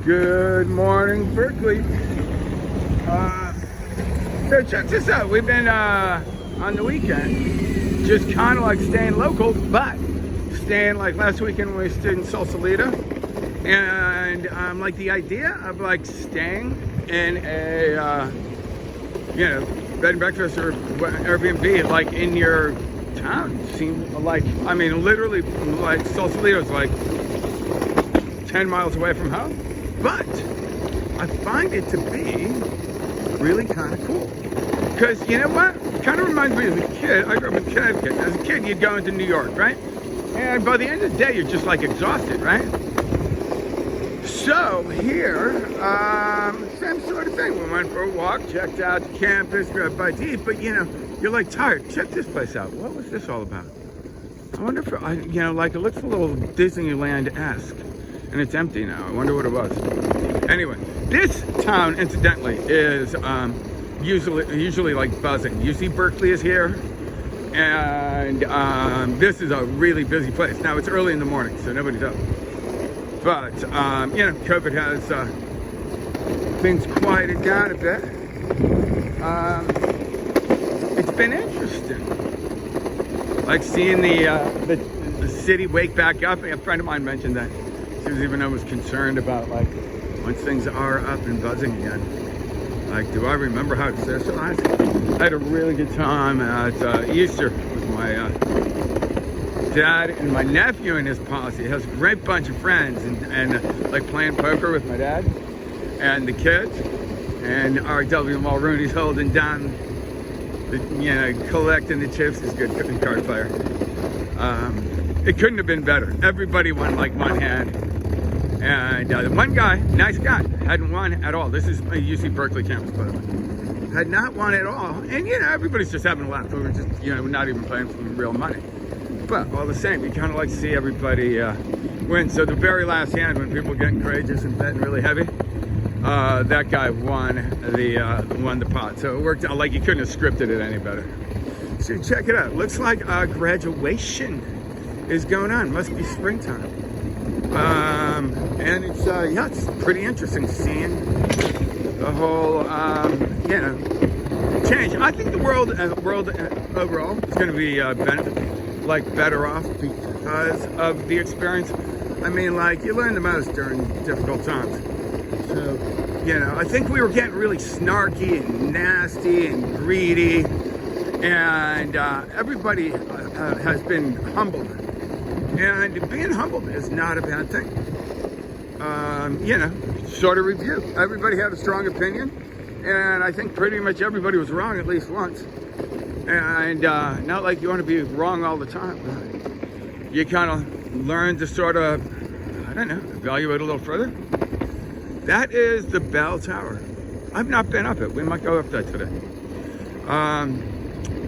Good morning, Berkeley. So check this out. We've been on the weekend, just kind of like staying local, but staying like last weekend when we stayed in Sausalito, and like the idea of like staying in a bed and breakfast or Airbnb like in your town seemed like, I mean, literally like Sausalito's like 10 miles away from home, but I find it to be really kind of cool. Because you know what? It kind of reminds me of a kid. I grew up in Connecticut. As a kid, you'd go into New York, right? And by the end of the day, you're just like exhausted, right? So here, same sort of thing. We went for a walk, checked out the campus, grabbed a bite to eat, but you're like tired. Check this place out. What was this all about? I wonder if, like it looks a little Disneyland-esque. And it's empty now. I wonder what it was. Anyway, this town, incidentally, is usually like buzzing. You see Berkeley is here, and this is a really busy place. Now it's early in the morning, so nobody's up. But COVID has things quieted down a bit. It's been interesting, like seeing the city wake back up. A friend of mine mentioned that. She was even almost concerned about like once things are up and buzzing again. Like, do I remember how to socialize? I had a really good time at Easter with my dad and my nephew and his posse. He has a great bunch of friends and like playing poker with my dad and the kids. And R.W. Mulrooney's holding down, collecting the chips. He's a good card player. It couldn't have been better. Everybody won like one hand. And the one guy, nice guy, hadn't won at all. This is a UC Berkeley campus, by the way. Had not won at all. And, everybody's just having a laugh. We were just, not even playing for real money. But all the same, you kind of like to see everybody win. So the very last hand, when people were getting courageous and betting really heavy, that guy won the pot. So it worked out like you couldn't have scripted it any better. So check it out. Looks like graduation is going on. Must be springtime. And it's pretty interesting seeing the whole change. I think the world overall is going to be better off because of the experience. I mean, like, you learn the most during difficult times. So I think we were getting really snarky and nasty and greedy, and everybody has been humbled. And being humbled is not a bad thing. Sort of review. Everybody had a strong opinion, and I think pretty much everybody was wrong at least once. And not like you want to be wrong all the time. You kind of learn to sort of, evaluate a little further. That is the Bell Tower. I've not been up it. We might go up that today.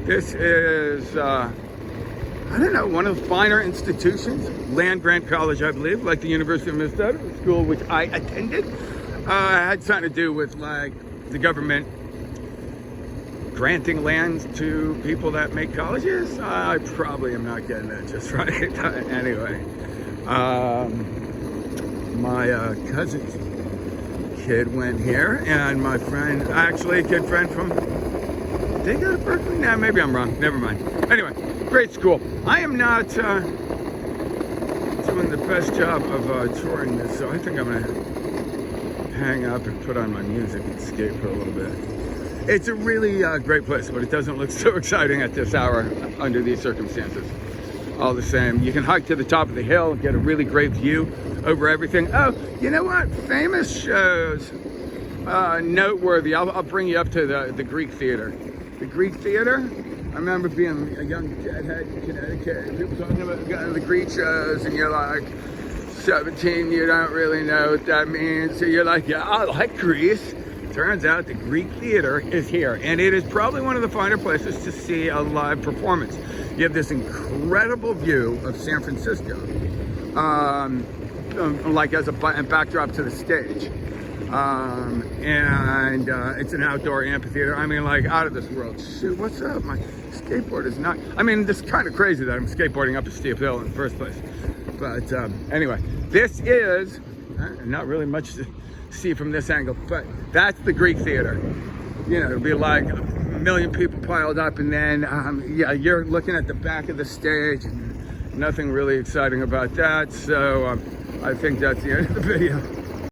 This is... one of the finer institutions, land-grant college, I believe, like the University of Minnesota, the school which I attended. Had something to do with, like, the government granting land to people that make colleges. I probably am not getting that just right. Anyway, my cousin's kid went here, and my friend, actually a kid friend from, did they go to Berkeley? Nah, maybe I'm wrong. Never mind. Anyway. Great school. I am not doing the best job of touring this, so I think I'm going to hang up and put on my music and skate for a little bit. It's a really great place, but it doesn't look so exciting at this hour under these circumstances. All the same, you can hike to the top of the hill and get a really great view over everything. Oh, you know what? Famous shows, noteworthy. I'll bring you up to the Greek Theater. The Greek Theater. I remember being a young deadhead in Connecticut, and people talking about the Greek shows, and you're like 17, you don't really know what that means. So you're like, yeah, I like Greece. Turns out the Greek Theater is here, and it is probably one of the finer places to see a live performance. You have this incredible view of San Francisco, like as a backdrop to the stage. And it's an outdoor amphitheater. I mean, like, out of this world. Shoot, what's up? My skateboard is not... I mean, this is kind of crazy that I'm skateboarding up a steep hill in the first place. But anyway, this is Not really much to see from this angle, but that's the Greek theater. You know, it'll be like a million people piled up, and then yeah, you're looking at the back of the stage, and nothing really exciting about that. So I think that's the end of the video.